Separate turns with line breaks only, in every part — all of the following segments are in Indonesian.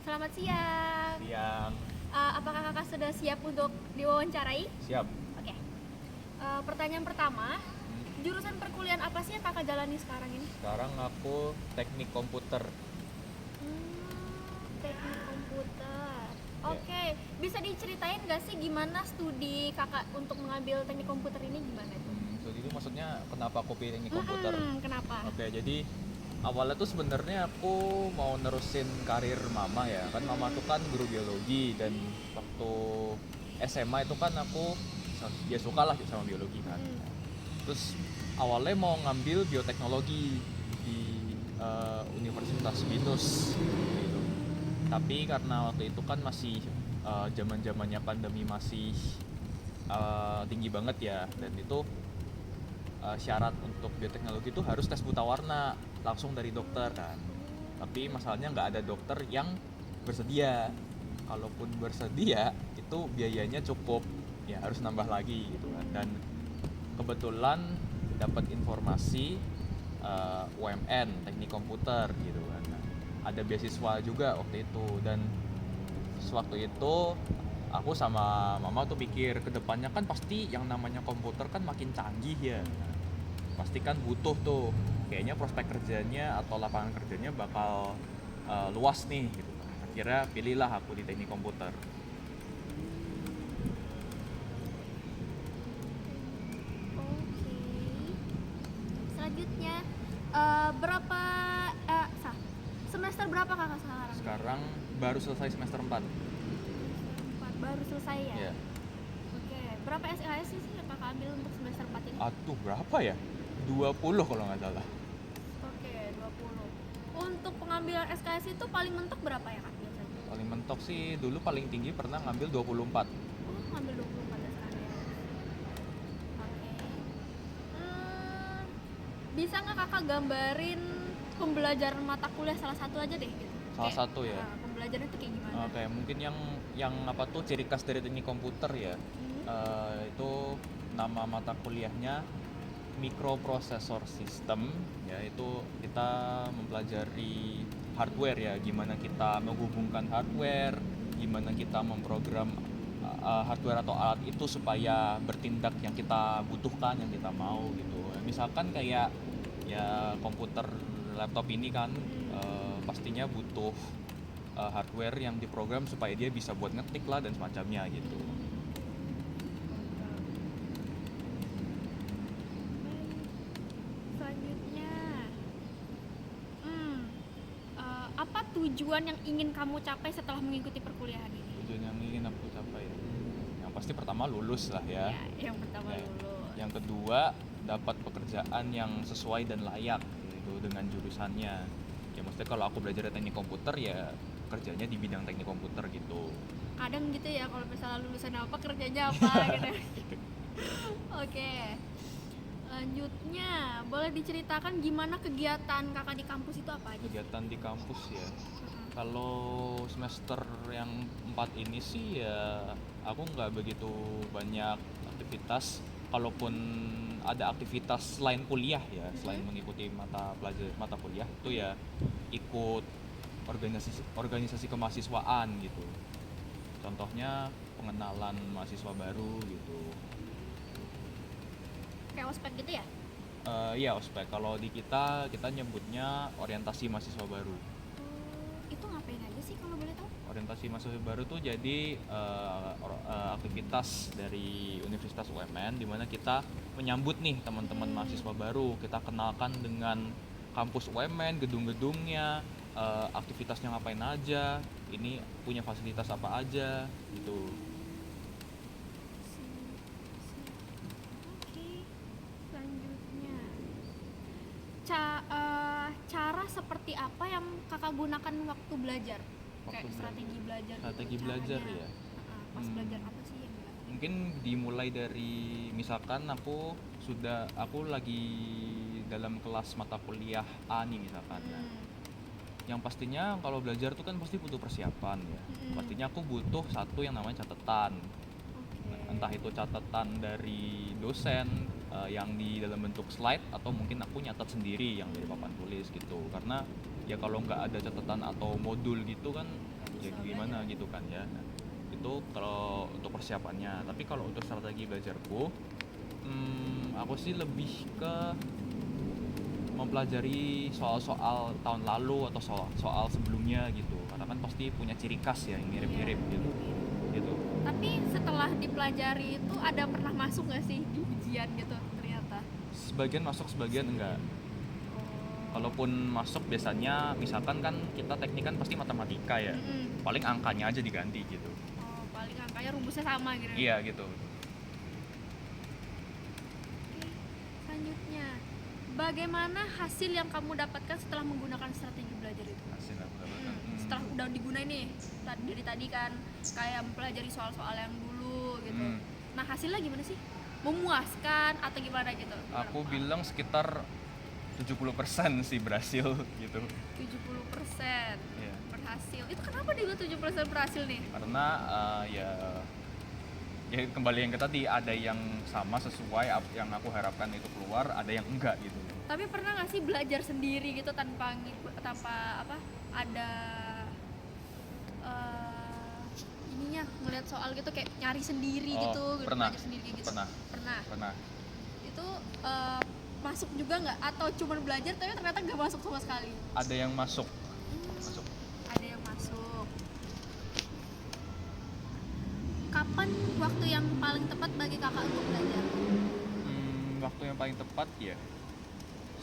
Selamat siang.
Yang
Apakah kakak sudah siap untuk diwawancarai?
siap.
Oke. Pertanyaan pertama,
Hmm,
jurusan perkuliahan apa sih yang kakak jalani sekarang ini?
Sekarang aku teknik komputer.
Teknik komputer.
Ya.
Oke, bisa diceritain nggak sih gimana studi kakak untuk mengambil teknik komputer ini gimana tuh?
So itu maksudnya kenapa aku pilih teknik komputer?
Kenapa?
Oke, jadi awalnya tuh sebenarnya aku mau nerusin karir mama ya. Kan mama tuh kan guru biologi dan waktu SMA itu kan aku ya suka lah sama biologi kan.
Hmm.
Terus awalnya mau ngambil bioteknologi di Universitas Binus gitu. Tapi karena waktu itu kan masih zaman-zamannya pandemi masih tinggi banget ya, dan itu syarat untuk bioteknologi itu harus tes buta warna langsung dari dokter kan. Tapi masalahnya nggak ada dokter yang bersedia. Kalaupun bersedia itu biayanya cukup, ya harus nambah lagi gitu kan. Dan kebetulan dapat informasi UMN teknik komputer gitu kan. Nah, ada beasiswa juga waktu itu, dan sewaktu itu aku sama mama tuh pikir kedepannya kan pasti yang namanya komputer kan makin canggih ya. Nah, pasti kan butuh tuh, kayaknya prospek kerjanya atau lapangan kerjanya bakal luas nih gitu. Akhirnya pilihlah aku di teknik komputer.
Oke. Selanjutnya, berapa semester berapa kakak sekarang?
Sekarang baru selesai semester 4.
Semester 4 baru selesai ya?
Ya.
Oke, berapa SKS sih yang kakak ambil untuk semester 4 ini?
Aduh, berapa ya? 20 kalau nggak salah.
Oke, 20. Untuk pengambilan SKS itu paling mentok berapa ya kak biasanya?
Paling mentok sih dulu paling tinggi pernah ngambil 24.
Oh, ngambil 24 SKS. Oke. Hmm, bisa nggak kakak gambarin pembelajaran mata kuliah salah satu aja deh gitu?
Salah satu ya.
Pembelajaran itu kayak gimana?
Oke, mungkin yang apa tuh ciri khas dari teknik komputer ya. Itu nama mata kuliahnya microprocessor system, ya itu kita mempelajari hardware ya, gimana kita menghubungkan hardware, gimana kita memprogram hardware atau alat itu supaya bertindak yang kita butuhkan, yang kita mau gitu. Misalkan kayak ya komputer laptop ini kan pastinya butuh hardware yang diprogram supaya dia bisa buat ngetik lah dan semacamnya gitu.
Selanjutnya, hmm, apa tujuan yang ingin kamu capai setelah mengikuti perkuliahan ini?
Tujuan yang ingin aku capai ya, yang pasti pertama lulus lah ya.
Ya, yang pertama
Ya.
lulus.
Yang kedua dapat pekerjaan yang sesuai dan layak gitu dengan jurusannya. Ya maksudnya kalau aku belajar teknik komputer ya kerjanya di bidang teknik komputer gitu.
Kadang gitu ya kalau misalnya lulusan apa kerjanya apa gitu. Oke. Lanjutnya, boleh diceritakan gimana kegiatan kakak di kampus itu apa aja?
Kegiatan di kampus ya. Kalau semester yang 4 ini sih ya aku nggak begitu banyak aktivitas. Kalaupun ada aktivitas selain kuliah ya, selain mengikuti mata kuliah itu ya ikut organisasi kemahasiswaan gitu. Contohnya pengenalan mahasiswa baru gitu.
Kayak ospek gitu ya?
Iya ospek. Kalau di kita nyebutnya orientasi mahasiswa baru.
Itu ngapain aja sih kalau boleh tahu?
Orientasi mahasiswa baru tuh jadi aktivitas dari Universitas UMN di mana kita menyambut nih teman-teman mahasiswa baru. Kita kenalkan dengan kampus UMN, gedung-gedungnya, aktivitasnya ngapain aja, ini punya fasilitas apa aja gitu.
Oke. Selanjutnya, cara seperti apa yang kakak gunakan waktu belajar?
Waktu
Kayak strategi belajar gitu,
strategi belajar
caranya.
ya.
Pas belajar apa sih yang dilakukan?
Mungkin dimulai dari misalkan aku lagi dalam kelas mata kuliah A nih misalkan. Nah, yang pastinya kalau belajar tuh kan pasti butuh persiapan ya. Pastinya aku butuh satu yang namanya catatan. Nah, entah itu catatan dari dosen yang di dalam bentuk slide, atau mungkin aku nyatat sendiri yang dari papan tulis gitu. Karena ya kalau nggak ada catatan atau modul gitu kan ya
Soal
gimana
belajar.
gitu kan ya. Nah, itu kalau untuk persiapannya. Tapi kalau untuk strategi belajarku, aku sih lebih ke mempelajari soal-soal tahun lalu atau soal sebelumnya gitu, karena kan pasti punya ciri khas ya yang mirip-mirip
Iya.
gitu gitu.
Tapi setelah dipelajari itu ada pernah masuk nggak sih di ujian gitu ternyata?
Sebagian masuk, sebagian enggak. Kalaupun masuk biasanya misalkan kan kita teknik kan pasti matematika ya,
Mm-mm.
paling angkanya aja diganti gitu.
Oh, paling angkanya rumusnya sama gitu.
Iya gitu.
Oke, selanjutnya, bagaimana hasil yang kamu dapatkan setelah menggunakan strategi belajar itu?
Hasil aku dapatkan.
Setelah udah digunain nih, dari tadi kan kayak mempelajari soal-soal yang dulu gitu. Nah, hasilnya gimana sih? Memuaskan atau gimana gitu?
Aku bilang sekitar 70% sih berhasil gitu.
70%
Iya.
berhasil. Itu kenapa dia 70% berhasil nih?
Karena ya kembali yang ke tadi, ada yang sama sesuai yang aku harapkan itu keluar, ada yang enggak gitu.
Tapi pernah nggak sih belajar sendiri gitu tanpa apa ada ininya ngeliat soal gitu kayak nyari sendiri gitu
pernah.
belajar sendiri gitu?
Pernah.
Itu masuk juga nggak atau cuma belajar tapi ternyata nggak masuk sama sekali?
Ada yang masuk.
Ada yang masuk. Kapan waktu yang paling tepat bagi kakak untuk belajar?
Waktu yang paling tepat ya,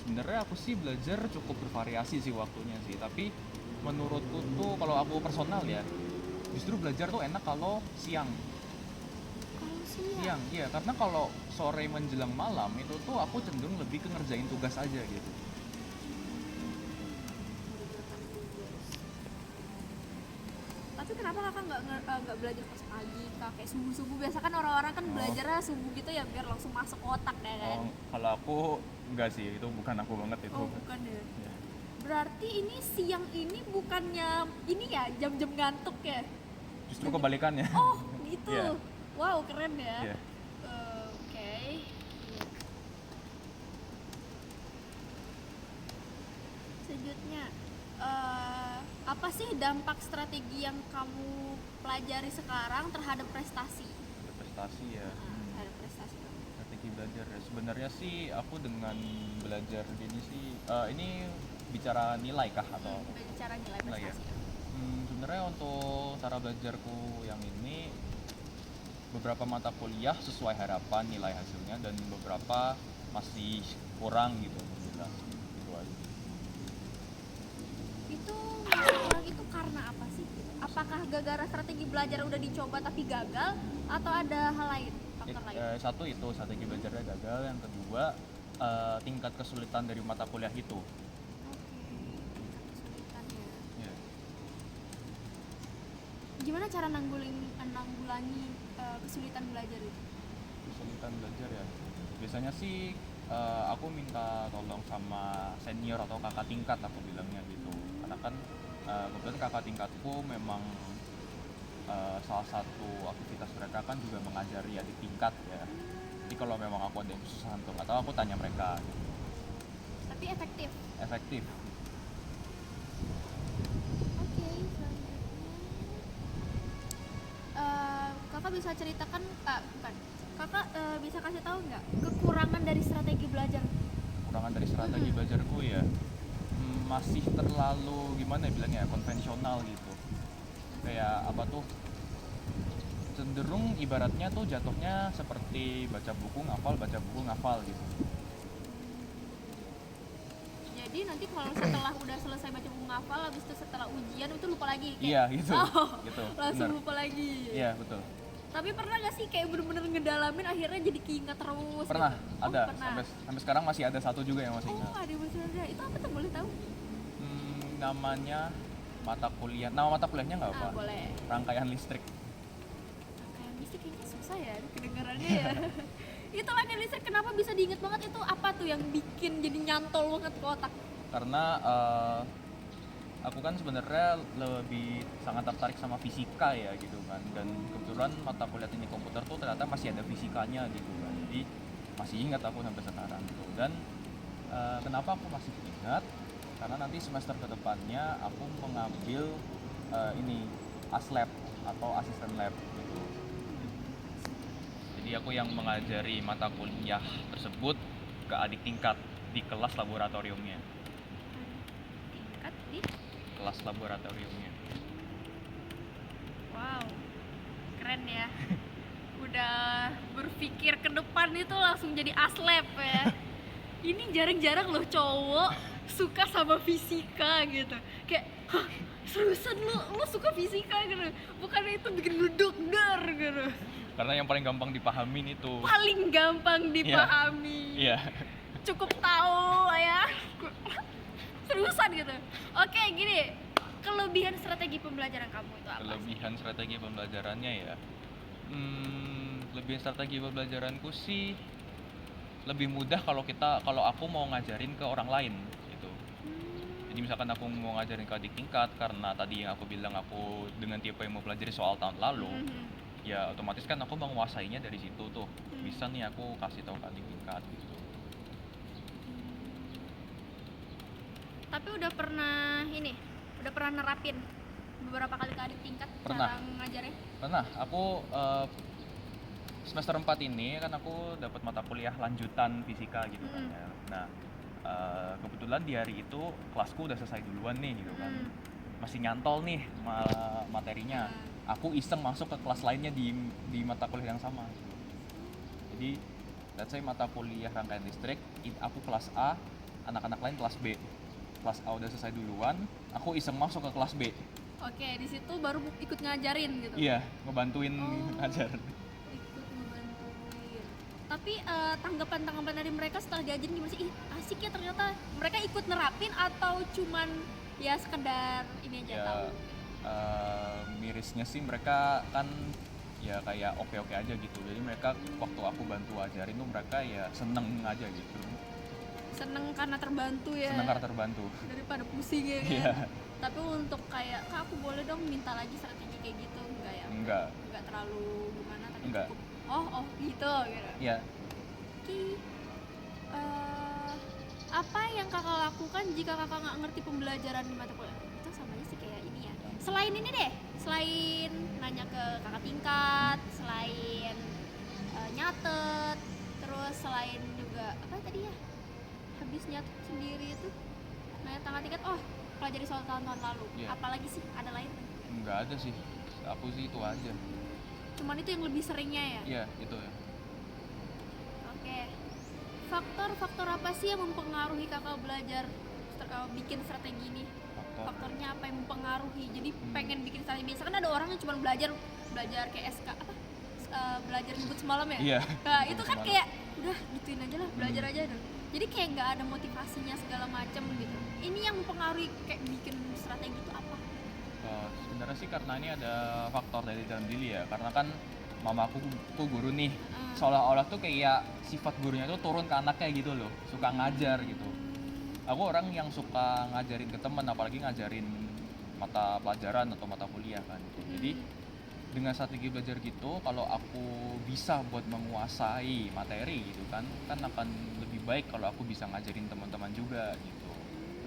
sebenarnya aku sih belajar cukup bervariasi sih waktunya sih, tapi menurutku tuh kalau aku personal ya, justru belajar tuh enak kalau siang.
Kalau siang?
Iya, karena kalau sore menjelang malam itu tuh aku cenderung lebih ke ngerjain tugas aja gitu.
Tapi kenapa kakak nggak belajar pas pagi kak, kayak subuh biasa kan orang-orang kan belajarnya subuh gitu ya biar langsung masuk otak ya kan?
Kalau aku enggak sih, itu bukan aku banget itu.
Oh bukan ya.
Ya.
Berarti ini siang ini bukannya ini ya jam-jam ngantuk ya?
Justru kebalikannya.
Oh gitu.
Iya.
Wow keren ya.
Iya.
Oke. Selanjutnya, apa sih dampak strategi yang kamu pelajari sekarang terhadap prestasi?
Prestasi ya.
Terhadap prestasi.
Strategi belajar ya. Sebenarnya sih aku dengan belajar gini sih, ini bicara nilai kah atau
Bicara nilai
nilai ya?
prestasi.
Sebenarnya untuk cara belajarku yang ini, beberapa mata kuliah sesuai harapan nilai hasilnya dan beberapa masih kurang gitu alhamdulillah. Gitu aja.
Itu masih kurang itu karena apa sih? Apakah gara-gara strategi belajar udah dicoba tapi gagal atau ada hal lain, faktor lain?
Satu itu strategi belajarnya gagal, yang kedua tingkat kesulitan dari mata kuliah itu.
Kesulitannya.
Ya.
Gimana cara nanggulangi kesulitan belajar itu?
Kesulitan belajar ya, biasanya sih aku minta tolong sama senior atau kakak tingkat, aku bilangnya gitu, karena kan kebetulan kakak tingkatku memang salah satu aktivitas mereka kan juga mengajari adik tingkat ya. Jadi kalau memang aku ada yang kesusahan tuh atau aku tanya mereka gitu.
Tapi efektif.
Efektif.
Oke, selanjutnya kakak bisa ceritakan bukan kakak bisa kasih tahu nggak kekurangan dari strategi belajar?
Kekurangan dari strategi belajarku ya, masih terlalu gimana ya bilangnya, konvensional gitu. Kayak apa tuh, cenderung ibaratnya tuh jatuhnya seperti baca buku ngafal gitu.
Jadi nanti kalau setelah udah selesai baca buku ngafal, habis itu setelah ujian itu lupa lagi kayak?
Iya gitu. Gitu.
Langsung
Bener.
lupa lagi.
Iya betul.
Tapi pernah gak sih kayak bener-bener ngedalamin akhirnya jadi keinget terus?
Pernah,
gitu?
ada.
Pernah.
Sampai sekarang masih ada satu juga yang masih ingat.
Ada masih ada. Itu apa tuh, boleh tahu?
Namanya nama mata kuliahnya nggak apa?
Boleh.
Rangkaian listrik.
Rangkaian listrik kayaknya susah ya kedengarannya ya. Itu rangkaian listrik kenapa bisa diinget banget, itu apa tuh yang bikin jadi nyantol banget ke otak?
Karena aku kan sebenarnya lebih sangat tertarik sama fisika ya gitu kan, dan kebetulan mata kuliah teknik komputer tuh ternyata masih ada fisikanya gitu kan, jadi masih ingat aku sampai sekarang gitu. Dan kenapa aku masih ingat, karena nanti semester kedepannya aku mengambil ini ASLab atau asisten lab gitu. Jadi aku yang mengajari mata kuliah tersebut ke adik tingkat di kelas laboratoriumnya.
Tingkat di
Kelas laboratoriumnya.
wow, keren ya. Udah berpikir ke depan itu langsung jadi aslab ya. Ini jarang-jarang loh cowok suka sama fisika gitu. Kayak, hah, seriusan lu suka fisika gitu. Bukannya itu bikin lu deg-der gitu.
Karena yang paling gampang dipahamin itu.
Paling gampang dipahami.
Iya.
Cukup tahu ya. Seriusan gitu. Oke, gini. Kelebihan strategi pembelajaran kamu itu apa?
Kelebihan strategi pembelajarannya ya. Kelebihan strategi pembelajaranku sih lebih mudah kalau aku mau ngajarin ke orang lain gitu. Jadi misalkan aku mau ngajarin ke adik tingkat, karena tadi yang aku bilang aku dengan tipe yang mau pelajari soal tahun lalu, ya otomatis kan aku menguasainya dari situ tuh. Bisa nih aku kasih tahu ke adik tingkat gitu.
Tapi udah pernah nerapin beberapa kali ke adik tingkat
Pernah.
cara ngajarnya?
Pernah, aku semester 4 ini kan aku dapat mata kuliah lanjutan fisika gitu kan ya. Nah, kebetulan di hari itu kelasku udah selesai duluan nih gitu kan. Masih nyantol nih materinya. Aku iseng masuk ke kelas lainnya di mata kuliah yang sama. Jadi, let's say mata kuliah rangkaian listrik, aku kelas A, anak-anak lain kelas B. Kelas A udah selesai duluan, aku iseng masuk ke kelas B.
Oke, di situ baru ikut ngajarin gitu.
Iya, ngebantuin ngajar.
Ikut ngebantuin. Tapi tanggapan dari mereka setelah diajarin gimana sih? Ih, asik ya ternyata. Mereka ikut nerapin atau cuman ya sekedar ini aja
Ya,
tahu?
mirisnya sih mereka kan ya kayak oke-oke aja gitu. Jadi mereka waktu aku bantu ajarin tuh mereka ya seneng aja gitu.
Seneng karena terbantu ya.
Seneng karena terbantu.
Daripada pusing ya kan.
Iya.
Tapi untuk kayak, Kak aku boleh dong minta lagi strategi kayak gitu? Enggak ya?
Enggak.
Enggak terlalu gimana tapi
Enggak.
cukup. Oh gitu gitu.
Iya.
Oke. Apa yang kakak lakukan jika kakak nggak ngerti pembelajaran di mata kuliah? Itu sama aja sih kayak ini ya. Selain ini deh, selain nanya ke kakak tingkat, selain nyatet, terus selain juga apa tadi ya? Habis nyatet sendiri itu nanya kakak tingkat, oh pelajari soal tahun-tahun lalu.
Iya.
Apalagi sih? Ada lain?
Enggak ada sih. Aku sih itu aja.
Cuman itu yang lebih seringnya ya?
Iya, itu ya.
Oke. Faktor-faktor apa sih yang mempengaruhi kakak belajar bikin strategi ini? Faktornya apa yang mempengaruhi? Jadi pengen bikin strategi. Biasa kan ada orang yang cuma belajar kayak SK apa? Belajar nyebut semalam ya?
Iya.
Nah, itu kan kayak udah gituin aja lah, belajar aja dong. Jadi kayak nggak ada motivasinya segala macam gitu. Ini yang mempengaruhi kayak bikin strategi itu apa?
Sebenarnya sih karena ini ada faktor dari dalam diri ya. Karena kan mamaku guru nih. Seolah-olah tuh kayak sifat gurunya tuh turun ke anaknya gitu loh. Suka ngajar gitu. Aku orang yang suka ngajarin ke teman, apalagi ngajarin mata pelajaran atau mata kuliah kan gitu. Jadi dengan strategi belajar gitu, kalau aku bisa buat menguasai materi gitu kan akan lebih baik kalau aku bisa ngajarin teman-teman juga gitu.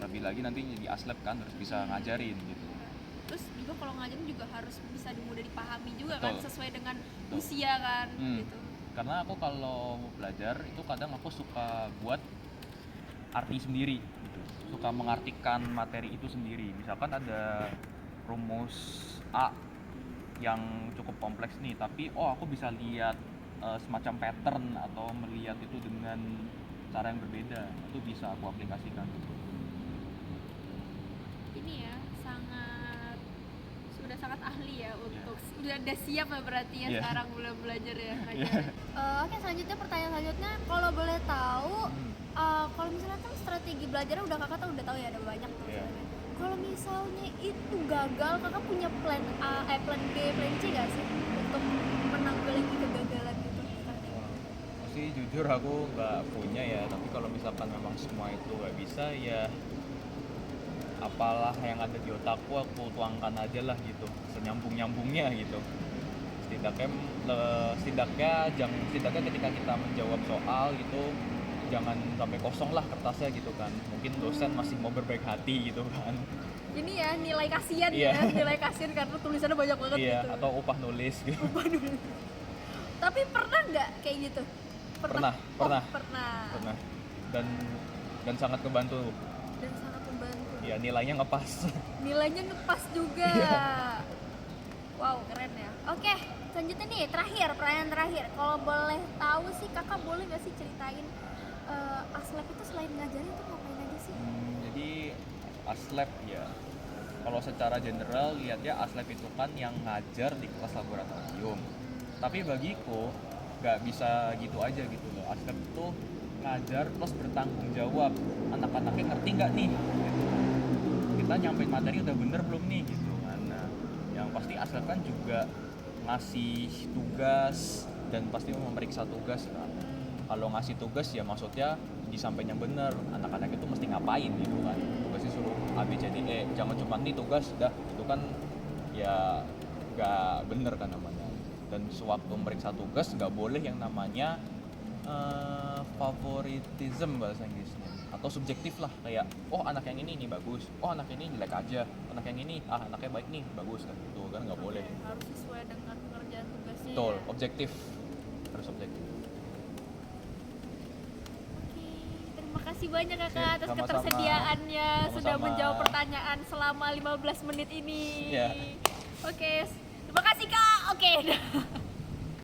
Lebih lagi nanti jadi aslab kan harus bisa ngajarin gitu.
Terus juga kalau ngajarin juga harus bisa mudah dipahami juga.
Betul.
Kan sesuai dengan usia kan gitu.
Karena aku kalau belajar itu kadang aku suka buat arti sendiri gitu. Suka mengartikan materi itu sendiri. Misalkan ada rumus A yang cukup kompleks nih, tapi aku bisa lihat semacam pattern atau melihat itu dengan cara yang berbeda. Itu bisa aku aplikasikan gitu.
Ini ya sudah sangat ahli ya untuk udah siap lah berarti ya sekarang mulai belajar ya. Oke, selanjutnya pertanyaan selanjutnya, kalau boleh tahu kalau misalnya kan strategi belajar udah kakak udah tahu ya ada banyak tuh. Kalau misalnya itu gagal, kakak punya plan A, plan B, plan C gak sih untuk menanggulangi kegagalan gitu?
Sih jujur aku nggak punya ya, tapi kalau misalkan memang semua itu nggak bisa ya apalah yang ada di otakku aku tuangkan aja lah gitu, senyambung-nyambungnya gitu. Setidaknya ketika kita menjawab soal gitu jangan sampai kosong lah kertasnya gitu kan. Mungkin dosen masih mau berbaik hati gitu kan.
ini ya nilai kasihan
Iya.
ya, nilai kasihan karena tulisannya banyak banget
Iya,
gitu.
atau upah nulis gitu.
Tapi pernah nggak kayak gitu?
Pernah.
Oh, pernah.
Pernah. Dan sangat kebantu.
Dan sangat membantu.
Ya, nilainya ngepas.
Nilainya ngepas juga.
Iya.
Wow, keren ya. Oke, selanjutnya nih, pertanyaan terakhir. Kalau boleh tahu sih, kakak boleh nggak sih ceritain Aslab itu selain ngajarin tuh ngapain aja sih?
Jadi Aslab ya, kalau secara general lihat ya, Aslab itu kan yang ngajar di kelas laboratorium. Tapi bagiku nggak bisa gitu aja gitu loh. Aslab itu ngajar plus bertanggung jawab. Anak-anaknya ngerti nggak nih? Gitu. Kita nyampein materi udah bener belum nih gitu kan. Nah, yang pasti Aslab kan juga ngasih tugas dan pasti memeriksa tugas kan. Kalau ngasih tugas ya maksudnya disampaikan yang bener, anak-anak itu mesti ngapain gitu kan. Tugasnya suruh A B C D E, jangan cuma nih tugas dah, itu kan ya nggak bener kan namanya. Dan sewaktu meriksa tugas nggak boleh yang namanya favoritism bahasa Inggrisnya, atau subjektif lah, kayak oh anak yang ini bagus, oh anak ini jelek aja, anak yang ini anaknya baik nih bagus kan, gitu kan nggak boleh.
Harus sesuai dengan pengerjaan tugasnya.
Betul,
Ya?
objektif, harus objektif.
Oke, terima kasih banyak kakak
Oke,
atas
sama-sama.
ketersediaannya sudah
Sama-sama.
menjawab pertanyaan selama 15 menit ini.
Iya.
Oke, terima kasih kak. Oke.